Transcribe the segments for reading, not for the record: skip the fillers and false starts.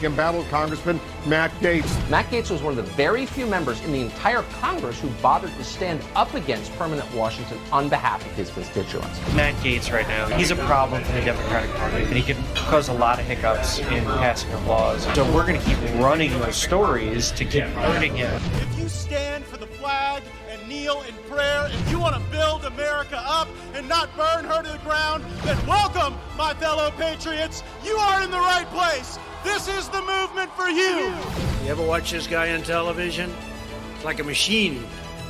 embattled Congressman Matt Gaetz. Matt Gaetz was one of the very few members in the entire Congress who bothered to stand up against permanent Washington on behalf of his constituents. Matt Gaetz right now, he's a problem for the Democratic Party, and he can cause a lot of hiccups in passing of laws. So we're going to keep running those stories to keep hurting him. If you stand for the flag and kneel in prayer, if you want to build America up and not burn her to the ground, then welcome, my fellow patriots. You are in the right place. This is the movement for you. You ever watch this guy on television? It's like a machine.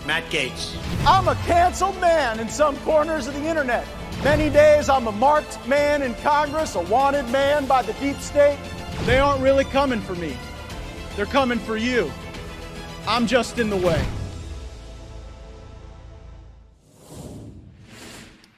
Matt Gaetz. I'm a canceled man in some corners of the internet. Many days I'm a marked man in Congress, a wanted man by the deep state. They aren't really coming for me. They're coming for you. I'm just in the way.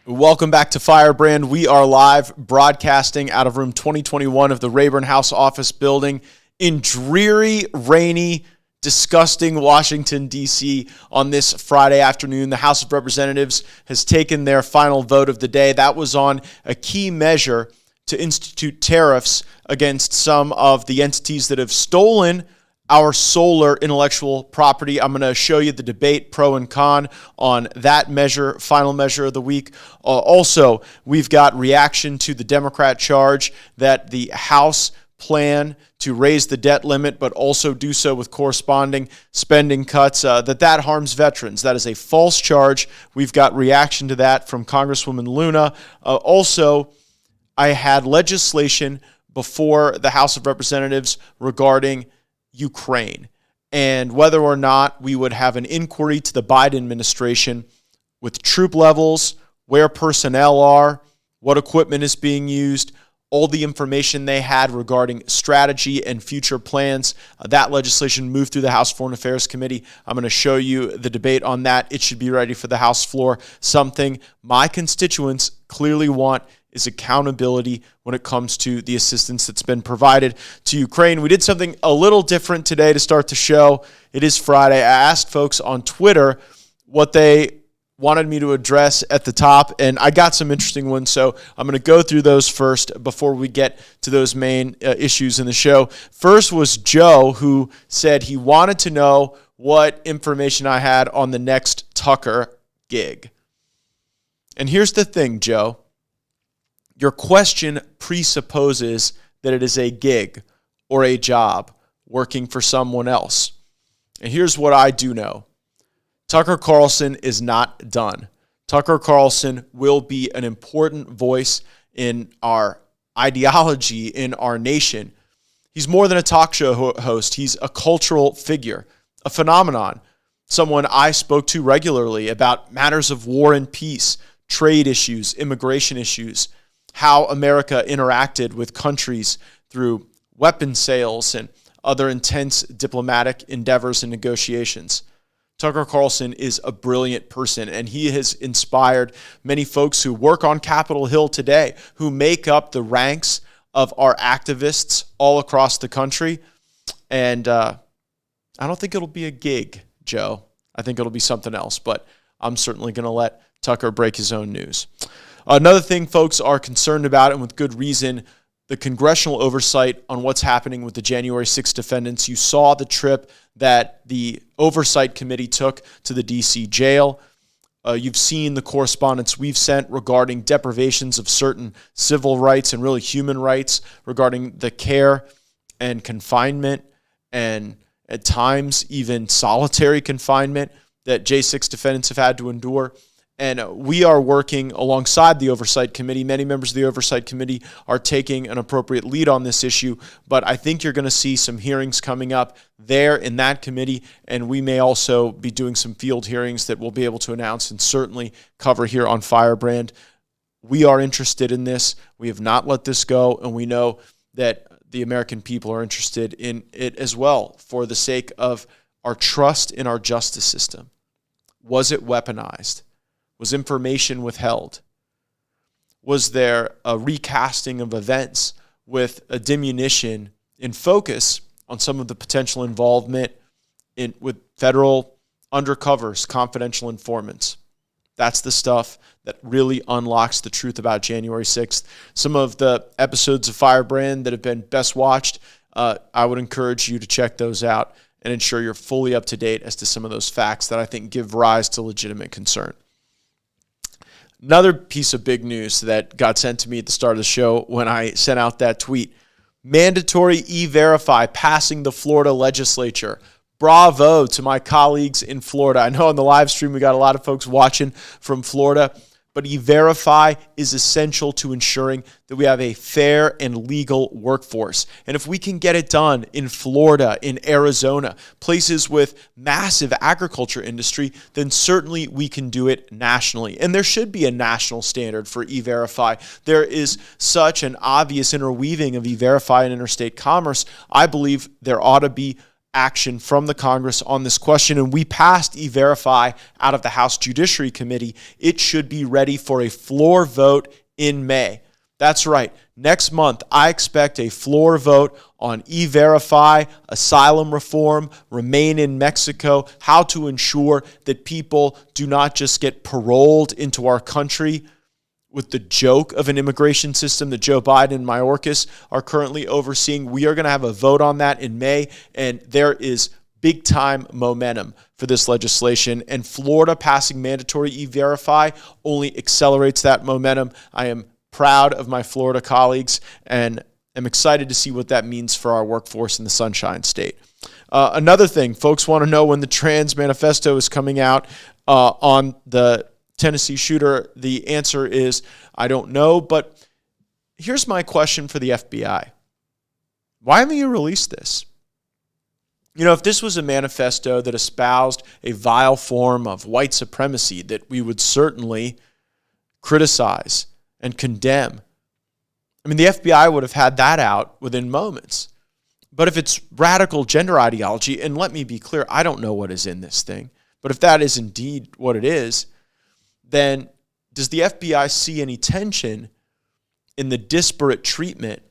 Welcome back to Firebrand. We are live broadcasting out of room 2021 of the Rayburn House office building in dreary, rainy, disgusting Washington, D.C. on this Friday afternoon. The House of Representatives has taken their final vote of the day. That was on a key measure to institute tariffs against some of the entities that have stolen our solar intellectual property. I'm going to show you the debate, pro and con, on that measure, final measure of the week. Also, we've got reaction to the Democrat charge that the House plan to raise the debt limit, but also do so with corresponding spending cuts, that harms veterans. That is a false charge. We've got reaction to that from Congresswoman Luna. Also, I had legislation before the House of Representatives regarding Ukraine and whether or not we would have an inquiry to the Biden administration with troop levels, where personnel are, what equipment is being used, all the information they had regarding strategy and future plans. That legislation moved through the House Foreign Affairs Committee. I'm going to show you the debate on that. It should be ready for the House floor. Something my constituents clearly want is accountability when it comes to the assistance that's been provided to Ukraine. We did something a little different today to start the show. It is Friday. I asked folks on Twitter what they wanted me to address at the top, and I got some interesting ones, so I'm going to go through those first before we get to those main issues in the show. First was Joe, who said he wanted to know what information I had on the next Tucker gig. And here's the thing, Joe. Your question presupposes that it is a gig or a job working for someone else. And here's what I do know. Tucker Carlson is not done. Tucker Carlson will be an important voice in our ideology, in our nation. He's more than a talk show host. He's a cultural figure, a phenomenon, someone I spoke to regularly about matters of war and peace, trade issues, immigration issues, how America interacted with countries through weapon sales and other intense diplomatic endeavors and negotiations. Tucker Carlson is a brilliant person, and he has inspired many folks who work on Capitol Hill today, who make up the ranks of our activists all across the country. And I don't think it'll be a gig, Joe. I think it'll be something else, but I'm certainly going to let Tucker break his own news. Another thing folks are concerned about, and with good reason, the congressional oversight on what's happening with the January 6th defendants. You saw the trip that the oversight committee took to the D.C. jail. You've seen the correspondence we've sent regarding deprivations of certain civil rights and really human rights regarding the care and confinement and at times even solitary confinement that J6 defendants have had to endure. And we are working alongside the Oversight Committee. Many members of the Oversight Committee are taking an appropriate lead on this issue, but I think you're going to see some hearings coming up there in that committee, and we may also be doing some field hearings that we'll be able to announce and certainly cover here on Firebrand. We are interested in this. We have not let this go, and we know that the American people are interested in it as well for the sake of our trust in our justice system. Was it weaponized? Was information withheld? Was there a recasting of events with a diminution in focus on some of the potential involvement with federal undercovers, confidential informants? That's the stuff that really unlocks the truth about January 6th. Some of the episodes of Firebrand that have been best watched, I would encourage you to check those out and ensure you're fully up to date as to some of those facts that I think give rise to legitimate concern. Another piece of big news that got sent to me at the start of the show when I sent out that tweet: mandatory E-Verify passing the Florida legislature. Bravo to my colleagues in Florida. I know on the live stream we got a lot of folks watching from Florida, but E-Verify is essential to ensuring that we have a fair and legal workforce. And if we can get it done in Florida, in Arizona, places with massive agriculture industry, then certainly we can do it nationally. And there should be a national standard for E-Verify. There is such an obvious interweaving of E-Verify and interstate commerce. I believe there ought to be action from the Congress on this question, and we passed E-Verify out of the House Judiciary Committee. It should be ready for a floor vote in May. That's right. Next month, I expect a floor vote on E-Verify, asylum reform, remain in Mexico, how to ensure that people do not just get paroled into our country with the joke of an immigration system that Joe Biden and Mayorkas are currently overseeing. We are going to have a vote on that in May, and there is big-time momentum for this legislation, and Florida passing mandatory E-Verify only accelerates that momentum. I am proud of my Florida colleagues, and am excited to see what that means for our workforce in the Sunshine State. Another thing, folks want to know when the trans manifesto is coming out on the Tennessee shooter. The answer is, I don't know, but here's my question for the FBI. Why haven't you released this? You know, if this was a manifesto that espoused a vile form of white supremacy that we would certainly criticize and condemn, I mean, the FBI would have had that out within moments. But if it's radical gender ideology, and let me be clear, I don't know what is in this thing, but if that is indeed what it is, then does the FBI see any tension in the disparate treatment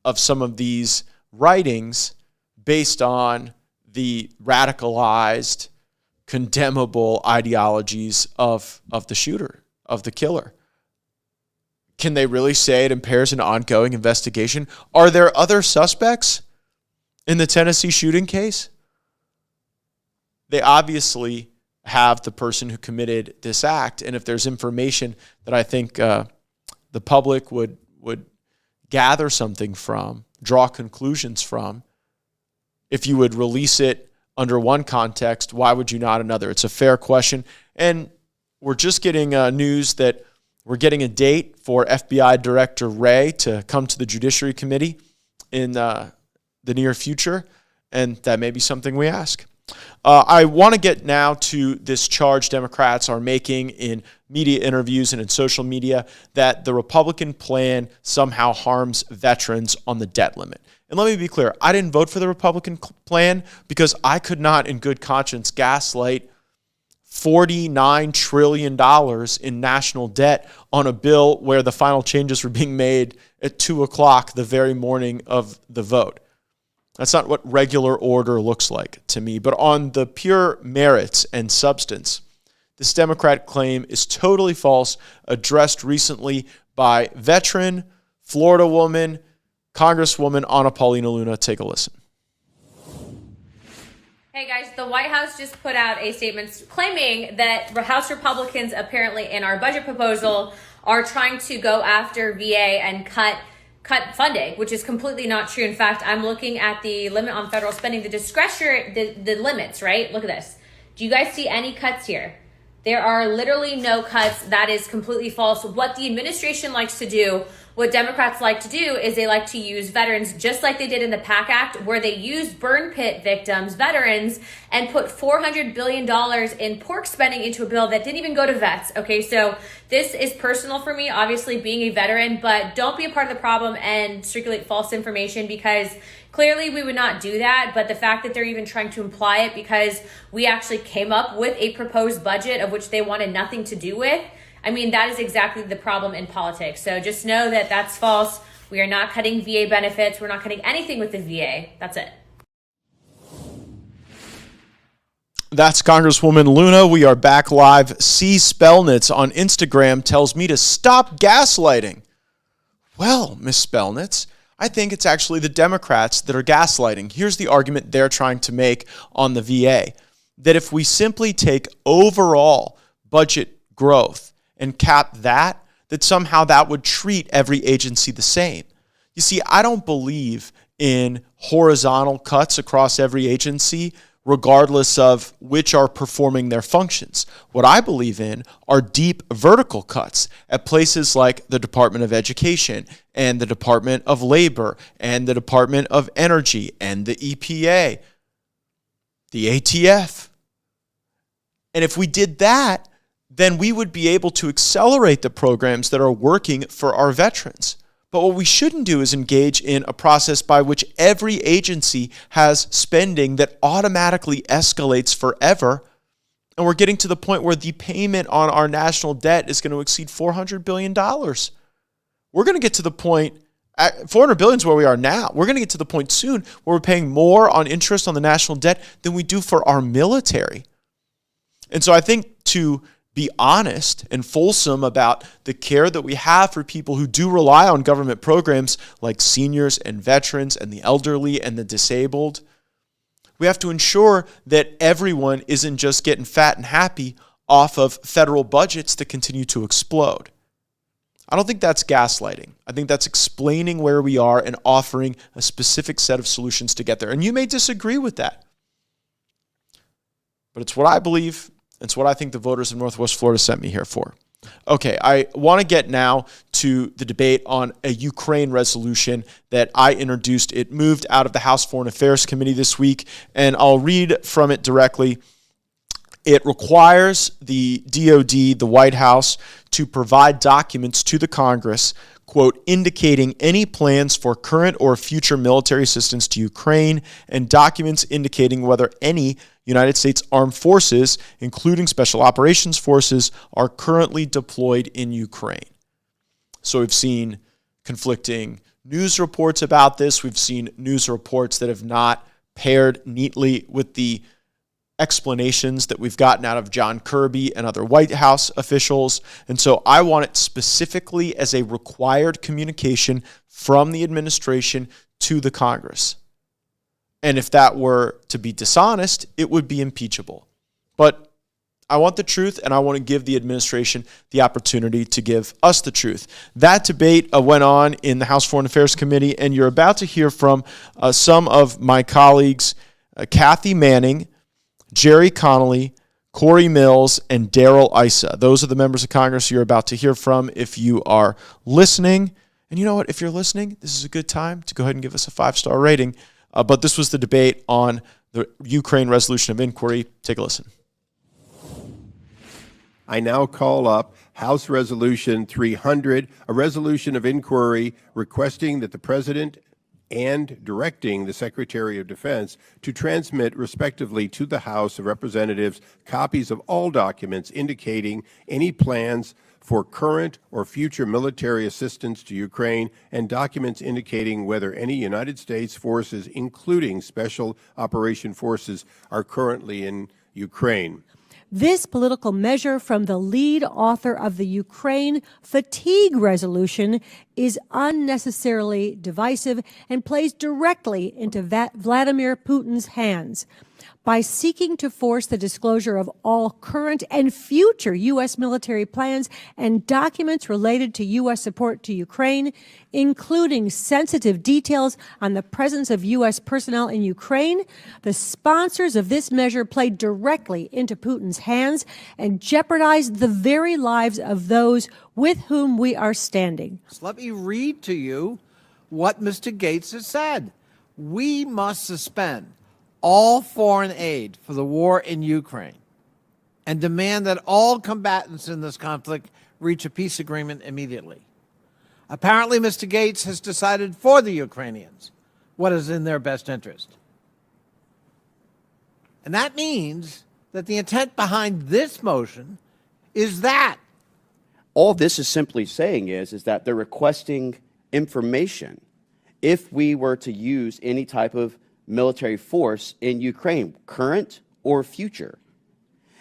of some of these writings based on the radicalized, condemnable ideologies of the shooter, of the killer? Can they really say it impairs an ongoing investigation? Are there other suspects in the Tennessee shooting case? They obviously have the person who committed this act, and if there's information that I think the public would gather something from, draw conclusions from, if you would release it under one context, why would you not another? It's a fair question, and we're just getting news that we're getting a date for FBI Director Wray to come to the Judiciary Committee in the near future, and that may be something we ask. I want to get now to this charge Democrats are making in media interviews and in social media that the Republican plan somehow harms veterans on the debt limit. And let me be clear, I didn't vote for the Republican plan because I could not in good conscience gaslight $49 trillion in national debt on a bill where the final changes were being made at 2 o'clock the very morning of the vote. That's not what regular order looks like to me. But on the pure merits and substance, this Democrat claim is totally false, addressed recently by veteran, Florida woman, Congresswoman Anna Paulina Luna. Take a listen. Hey guys, the White House just put out a statement claiming that House Republicans apparently in our budget proposal are trying to go after VA and cut funding, which is completely not true. In fact, I'm looking at the limit on federal spending, the discretionary, the limits, right? Look at this. Do you guys see any cuts here? There are literally no cuts. That is completely false. What the administration likes to do, what Democrats like to do, is they like to use veterans just like they did in the PAC Act, where they used burn pit victims, veterans, and put $400 billion in pork spending into a bill that didn't even go to vets. Okay, so this is personal for me, obviously being a veteran, but don't be a part of the problem and circulate false information, because clearly we would not do that. But the fact that they're even trying to imply it because we actually came up with a proposed budget of which they wanted nothing to do with, I mean, that is exactly the problem in politics. So just know that that's false. We are not cutting VA benefits. We're not cutting anything with the VA. That's it. That's Congresswoman Luna. We are back live. C. Spellnitz on Instagram tells me to stop gaslighting. Well, Miss Spellnitz, I think it's actually the Democrats that are gaslighting. Here's the argument they're trying to make on the VA, that if we simply take overall budget growth and cap that somehow that would treat every agency the same. You see, I don't believe in horizontal cuts across every agency, regardless of which are performing their functions. What I believe in are deep vertical cuts at places like the Department of Education and the Department of Labor and the Department of Energy and the EPA, the ATF. And if we did that, then we would be able to accelerate the programs that are working for our veterans. But what we shouldn't do is engage in a process by which every agency has spending that automatically escalates forever. And we're getting to the point where the payment on our national debt is going to exceed $400 billion. We're going to get to the point, $400 billion is where we are now. We're going to get to the point soon where we're paying more on interest on the national debt than we do for our military. And so I think to be honest and fulsome about the care that we have for people who do rely on government programs like seniors and veterans and the elderly and the disabled, we have to ensure that everyone isn't just getting fat and happy off of federal budgets that continue to explode. I don't think that's gaslighting. I think that's explaining where we are and offering a specific set of solutions to get there. And you may disagree with that, but it's what I believe. It's what I think the voters of Northwest Florida sent me here for. Okay, I want to get now to the debate on a Ukraine resolution that I introduced. It moved out of the House Foreign Affairs Committee this week, and I'll read from it directly. It requires the DOD, the White House, to provide documents to the Congress, quote, indicating any plans for current or future military assistance to Ukraine and documents indicating whether any United States armed forces, including special operations forces, are currently deployed in Ukraine. So we've seen conflicting news reports about this. We've seen news reports that have not paired neatly with the explanations that we've gotten out of John Kirby and other White House officials. And so I want it specifically as a required communication from the administration to the Congress. And if that were to be dishonest, it would be impeachable. But I want the truth, and I want to give the administration the opportunity to give us the truth. That debate went on in the House Foreign Affairs Committee, and you're about to hear from some of my colleagues, Kathy Manning, Jerry Connolly, Corey Mills, and Darrell Issa. Those are the members of Congress you're about to hear from if you are listening. And you know what? If you're listening, this is a good time to go ahead and give us a 5-star rating. But this was the debate on the Ukraine resolution of inquiry. Take a listen. I now call up House Resolution 300, a resolution of inquiry requesting that the President and directing the Secretary of Defense to transmit respectively to the House of Representatives copies of all documents indicating any plans for current or future military assistance to Ukraine and documents indicating whether any United States forces, including special operation forces, are currently in Ukraine. This political measure from the lead author of the Ukraine fatigue resolution is unnecessarily divisive and plays directly into Vladimir Putin's hands. By seeking to force the disclosure of all current and future U.S. military plans and documents related to U.S. support to Ukraine, including sensitive details on the presence of U.S. personnel in Ukraine, the sponsors of this measure play directly into Putin's hands and jeopardize the very lives of those with whom we are standing. Let me read to you what Mr. Gaetz has said. We must suspend all foreign aid for the war in Ukraine and demand that all combatants in this conflict reach a peace agreement immediately. Apparently, Mr. Gaetz has decided for the Ukrainians what is in their best interest. And that means that the intent behind this motion is that. All this is simply saying is that they're requesting information if we were to use any type of military force in Ukraine, current or future.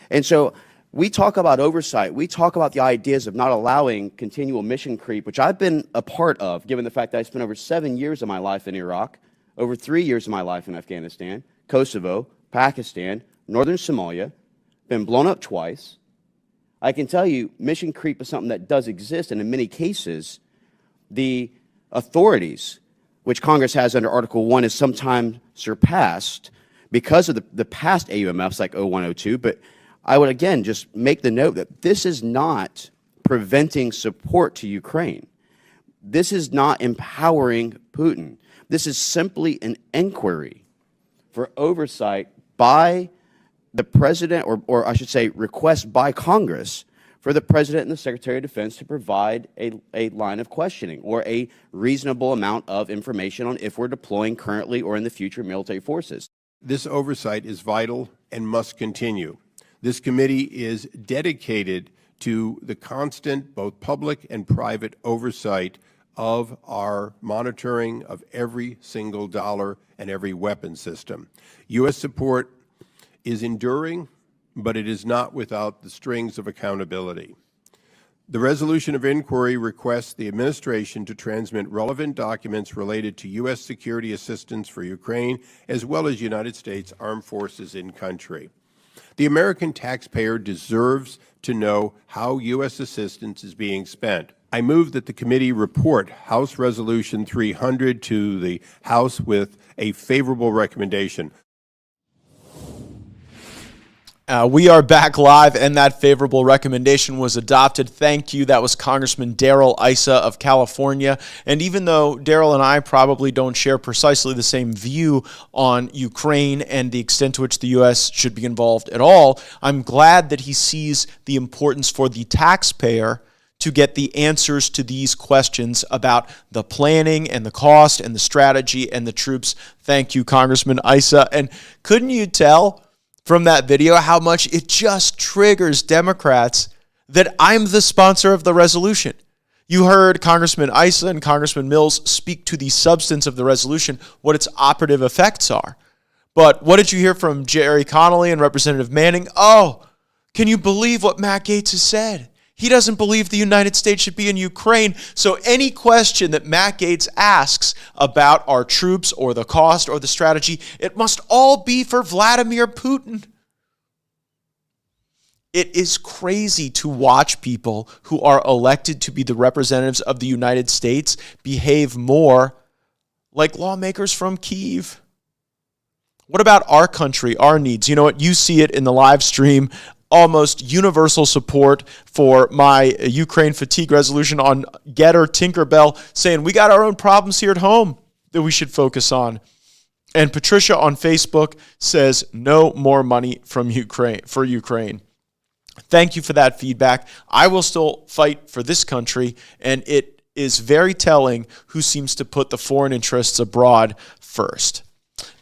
And so We talk about oversight. We talk about the ideas of not allowing continual mission creep, which I've been a part of, given the fact that I spent over 7 years of my life in Iraq, over 3 years of my life in Afghanistan, Kosovo, Pakistan, northern Somalia, been blown up twice. I can tell you mission creep is something that does exist, and in many cases, the authorities, which Congress has under Article 1, is sometimes surpassed because of the past AUMFs like 0102, but I would again just make the note that this is not preventing support to Ukraine. This is not empowering Putin. This is simply an inquiry for oversight by the president, or I should say request by Congress for the president and the Secretary of Defense to provide a line of questioning or a reasonable amount of information on if we're deploying currently or in the future military forces. This oversight is vital and must continue. This committee is dedicated to the constant, both public and private oversight of our monitoring of every single dollar and every weapon system. U.S. support is enduring, but it is not without the strings of accountability. The resolution of inquiry requests the administration to transmit relevant documents related to U.S. security assistance for Ukraine, as well as United States armed forces in country. The American taxpayer deserves to know how U.S. assistance is being spent. I move that the committee report House Resolution 300 to the House with a favorable recommendation. We are back live, and that favorable recommendation was adopted. Thank you. That was Congressman Darrell Issa of California. And even though Darrell and I probably don't share precisely the same view on Ukraine and the extent to which the U.S. should be involved at all, I'm glad that he sees the importance for the taxpayer to get the answers to these questions about the planning and the cost and the strategy and the troops. Thank you, Congressman Issa. And couldn't you tell from that video how much it just triggers Democrats that I'm the sponsor of the resolution? You heard Congressman Issa and Congressman Mills speak to the substance of the resolution, what its operative effects are. But what did you hear from Jerry Connolly and Representative Manning? Oh, can you believe what Matt Gaetz has said? He doesn't believe the United States should be in Ukraine. So any question that Matt Gaetz asks about our troops or the cost or the strategy, it must all be for Vladimir Putin. It is crazy to watch people who are elected to be the representatives of the United States behave more like lawmakers from Kyiv. What about our country, our needs? You know what? You see it in the live stream. Almost universal support for my Ukraine fatigue resolution on Getter Tinkerbell, saying we got our own problems here at home that we should focus on. And Patricia on Facebook says no more money from Ukraine for Ukraine. Thank you for that feedback. I will still fight for this country, and it is very telling who seems to put the foreign interests abroad first.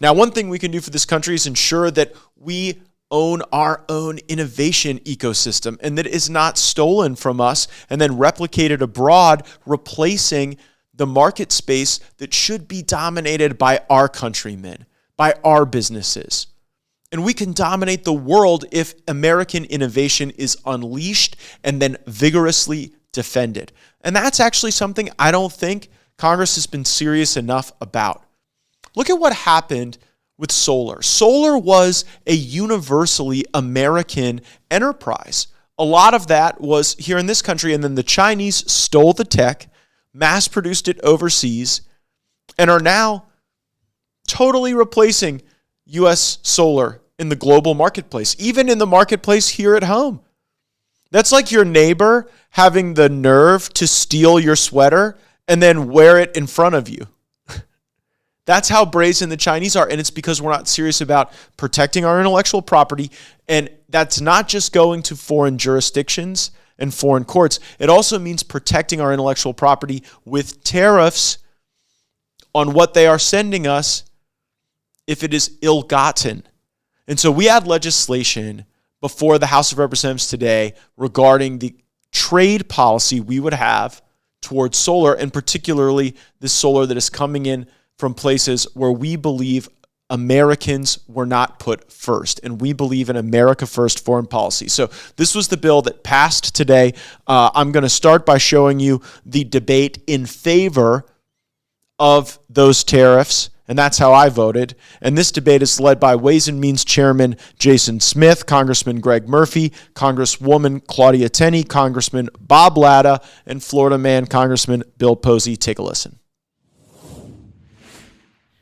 Now, one thing we can do for this country is ensure that we own our own innovation ecosystem and that it is not stolen from us and then replicated abroad, replacing the market space that should be dominated by our countrymen, by our businesses. And we can dominate the world if American innovation is unleashed and then vigorously defended. And that's actually something I don't think Congress has been serious enough about. Look at what happened with solar. Solar was a universally American enterprise. A lot of that was here in this country, and then the Chinese stole the tech, mass-produced it overseas, and are now totally replacing U.S. solar in the global marketplace, even in the marketplace here at home. That's like your neighbor having the nerve to steal your sweater and then wear it in front of you. That's how brazen the Chinese are, and it's because we're not serious about protecting our intellectual property, and that's not just going to foreign jurisdictions and foreign courts. It also means protecting our intellectual property with tariffs on what they are sending us if it is ill-gotten. And so we had legislation before the House of Representatives today regarding the trade policy we would have towards solar, and particularly the solar that is coming in from places where we believe Americans were not put first, and we believe in America first foreign policy. So this was the bill that passed today. I'm going to start by showing you the debate in favor of those tariffs, and that's how I voted. And this debate is led by Ways and Means Chairman Jason Smith, Congressman Greg Murphy, Congresswoman Claudia Tenney, Congressman Bob Latta, and Florida man Congressman Bill Posey. Take a listen.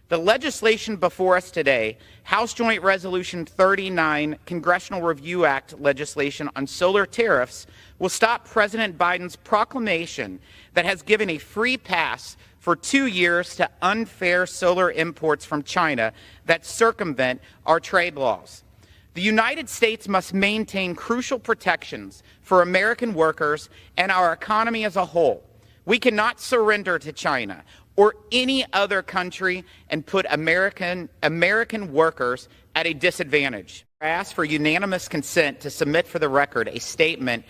The legislation before us today, House Joint Resolution 39, Congressional Review Act legislation on solar tariffs, will stop President Biden's proclamation that has given a free pass for 2 years to unfair solar imports from China that circumvent our trade laws. The United States must maintain crucial protections for American workers and our economy as a whole. We cannot surrender to China or any other country and put American workers at a disadvantage. I ask for unanimous consent to submit for the record a statement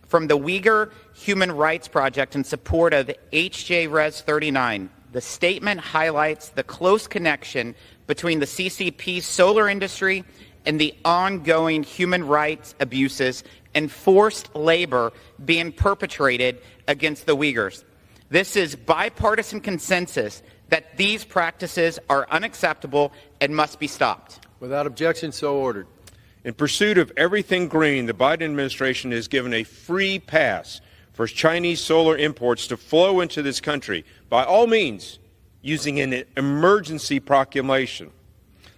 from the Uyghur Human Rights Project in support of HJ Res 39. The statement highlights the close connection between the CCP's solar industry and the ongoing human rights abuses and forced labor being perpetrated against the Uyghurs. This is bipartisan consensus that these practices are unacceptable and must be stopped. Without objection, so ordered. In pursuit of everything green, the Biden administration has given a free pass for Chinese solar imports to flow into this country, by all means, using an emergency proclamation.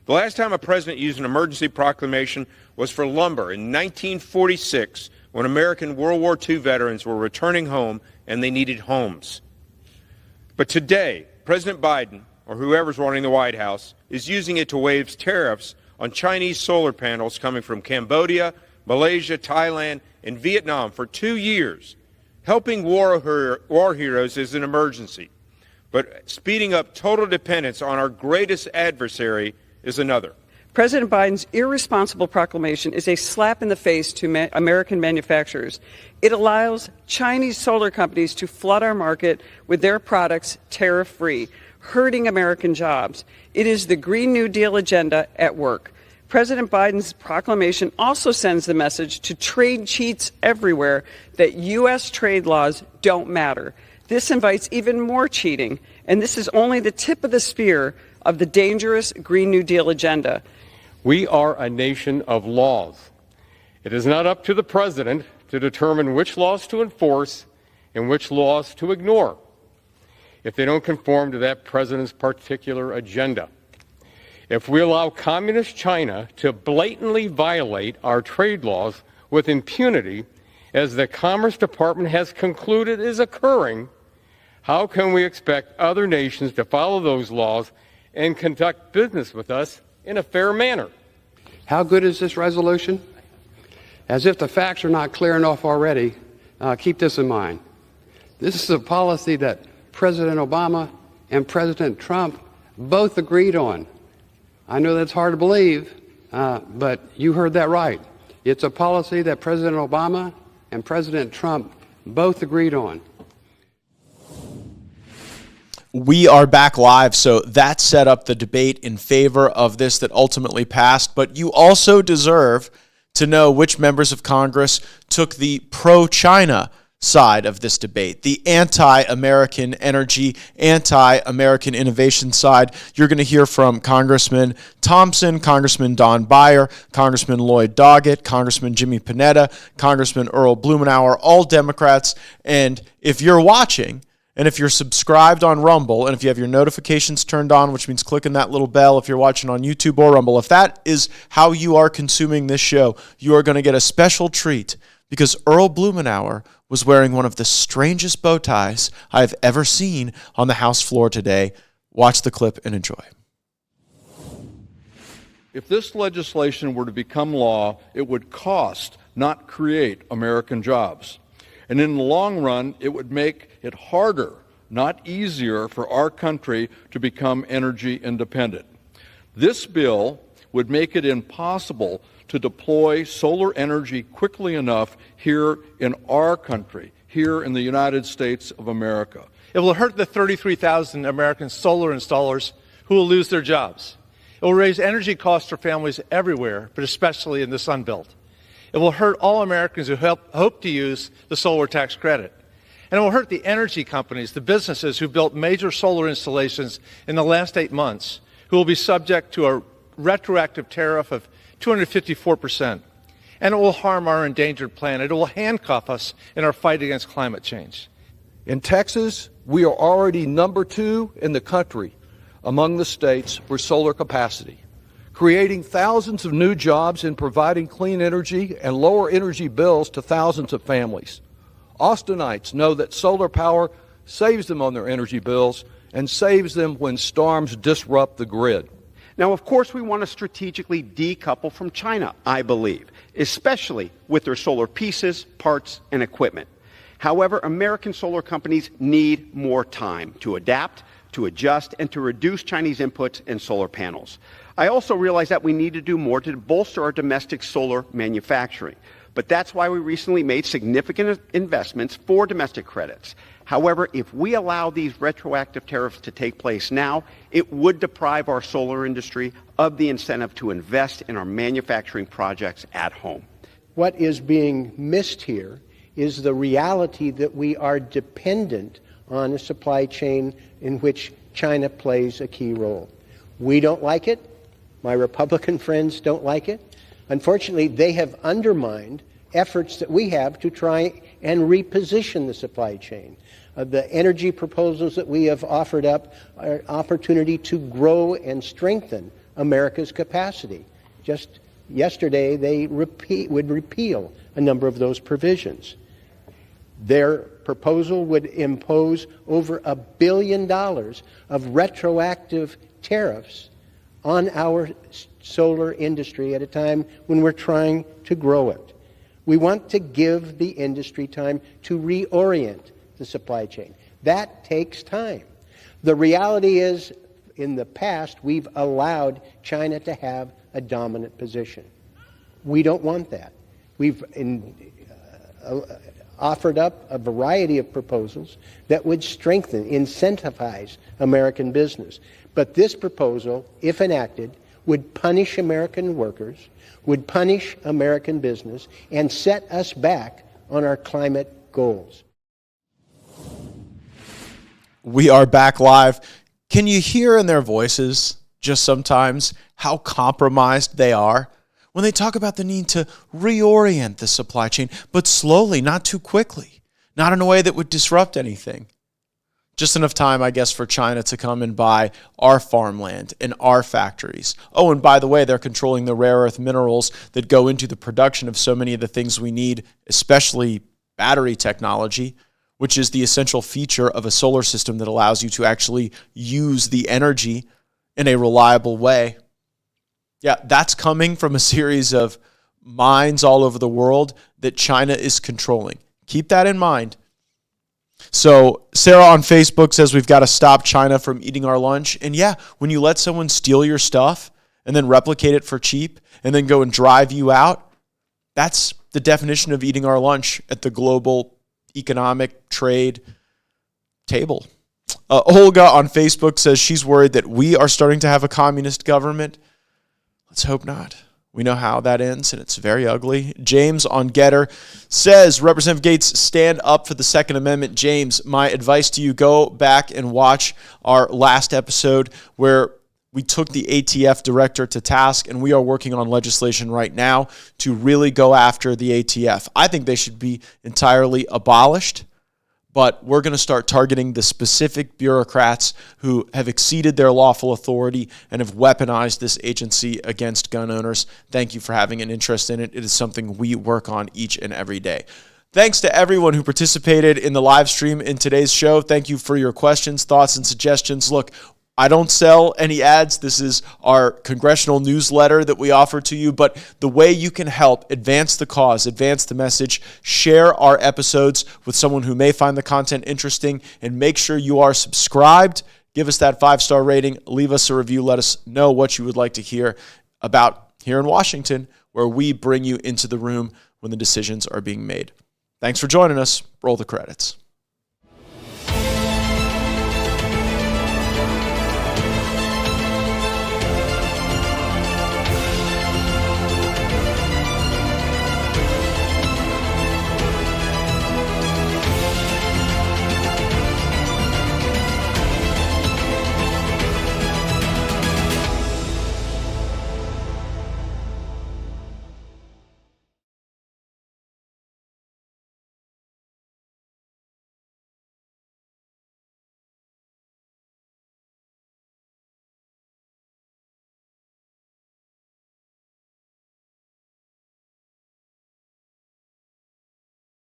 The last time a president used an emergency proclamation was for lumber in 1946, when American World War II veterans were returning home and they needed homes. But today, President Biden, or whoever's running the White House, is using it to waive tariffs on Chinese solar panels coming from Cambodia, Malaysia, Thailand, and Vietnam for 2 years. Helping war heroes is an emergency, but speeding up total dependence on our greatest adversary is another. President Biden's irresponsible proclamation is a slap in the face to American manufacturers. It allows Chinese solar companies to flood our market with their products tariff-free, hurting American jobs. It is the Green New Deal agenda at work. President Biden's proclamation also sends the message to trade cheats everywhere that U.S. trade laws don't matter. This invites even more cheating, and this is only the tip of the spear of the dangerous Green New Deal agenda. We are a nation of laws. It is not up to the president to determine which laws to enforce and which laws to ignore if they don't conform to that president's particular agenda. If we allow communist China to blatantly violate our trade laws with impunity, as the Commerce Department has concluded is occurring, how can we expect other nations to follow those laws and conduct business with us in a fair manner? How good is this resolution? As if the facts are not clear enough already, keep this in mind. This is a policy that President Obama and President Trump both agreed on. I know that's hard to believe, but you heard that right. It's a policy that President Obama and President Trump both agreed on. We are back live, so that set up the debate in favor of this that ultimately passed, but you also deserve to know which members of Congress took the pro-China side of this debate, the anti-American energy, anti-American innovation side. You're going to hear from Congressman Thompson, Congressman Don Beyer, Congressman Lloyd Doggett, Congressman Jimmy Panetta, Congressman Earl Blumenauer, all Democrats. And if you're watching, and if you're subscribed on Rumble, and if you have your notifications turned on, which means clicking that little bell if you're watching on YouTube or Rumble, if that is how you are consuming this show, you are going to get a special treat, because Earl Blumenauer was wearing one of the strangest bow ties I've ever seen on the House floor today. Watch the clip and enjoy. If this legislation were to become law, it would cost, not create, American jobs. And in the long run, it would make it harder, not easier, for our country to become energy independent. This bill would make it impossible to deploy solar energy quickly enough here in our country, here in the United States of America. It will hurt the 33,000 American solar installers who will lose their jobs. It will raise energy costs for families everywhere, but especially in the Sun Belt. It will hurt all Americans who hope to use the solar tax credit. And it will hurt the energy companies, the businesses who built major solar installations in the last 8 months, who will be subject to a retroactive tariff of 254%. And it will harm our endangered planet. It will handcuff us in our fight against climate change. In Texas, we are already number 2 in the country among the states for solar capacity, creating thousands of new jobs and providing clean energy and lower energy bills to thousands of families. Austinites know that solar power saves them on their energy bills and saves them when storms disrupt the grid. Now, of course, we want to strategically decouple from China, I believe, especially with their solar pieces, parts, and equipment. However, American solar companies need more time to adapt, to adjust, and to reduce Chinese inputs in solar panels. I also realize that we need to do more to bolster our domestic solar manufacturing. But that's why we recently made significant investments for domestic credits. However, if we allow these retroactive tariffs to take place now, it would deprive our solar industry of the incentive to invest in our manufacturing projects at home. What is being missed here is the reality that we are dependent on a supply chain in which China plays a key role. We don't like it. My Republican friends don't like it. Unfortunately, they have undermined efforts that we have to try and reposition the supply chain. The energy proposals that we have offered up are an opportunity to grow and strengthen America's capacity. Just yesterday, they would repeal a number of those provisions. Their proposal would impose over $1 billion of retroactive tariffs on our solar industry at a time when we're trying to grow it. We want to give the industry time to reorient the supply chain. That takes time. The reality is, in the past, we've allowed China to have a dominant position. We don't want that. We've offered up a variety of proposals that would strengthen, incentivize American business. But this proposal, if enacted, would punish American workers, would punish American business, and set us back on our climate goals. We are back live. Can you hear in their voices just sometimes how compromised they are when they talk about the need to reorient the supply chain, but slowly, not too quickly, not in a way that would disrupt anything? Just enough time, I guess, for China to come and buy our farmland and our factories. Oh, and by the way, they're controlling the rare earth minerals that go into the production of so many of the things we need, especially battery technology, which is the essential feature of a solar system that allows you to actually use the energy in a reliable way. Yeah, that's coming from a series of mines all over the world that China is controlling. Keep that in mind. So Sarah on Facebook says we've got to stop China from eating our lunch. And yeah, when you let someone steal your stuff and then replicate it for cheap and then go and drive you out, that's the definition of eating our lunch at the global economic trade table. Olga on Facebook says she's worried that we are starting to have a communist government. Let's hope not. We know how that ends, and it's very ugly. James on Getter says, Representative Gaetz, stand up for the Second Amendment. James, my advice to you, go back and watch our last episode where we took the ATF director to task, and we are working on legislation right now to really go after the ATF. I think they should be entirely abolished, but we're going to start targeting the specific bureaucrats who have exceeded their lawful authority and have weaponized this agency against gun owners. Thank you for having an interest in it. It is something we work on each and every day. Thanks to everyone who participated in the live stream in today's show. Thank you for your questions, thoughts, and suggestions. Look, I don't sell any ads. This is our congressional newsletter that we offer to you. But the way you can help advance the cause, advance the message, share our episodes with someone who may find the content interesting, and make sure you are subscribed. Give us that 5-star rating. Leave us a review. Let us know what you would like to hear about here in Washington, where we bring you into the room when the decisions are being made. Thanks for joining us. Roll the credits.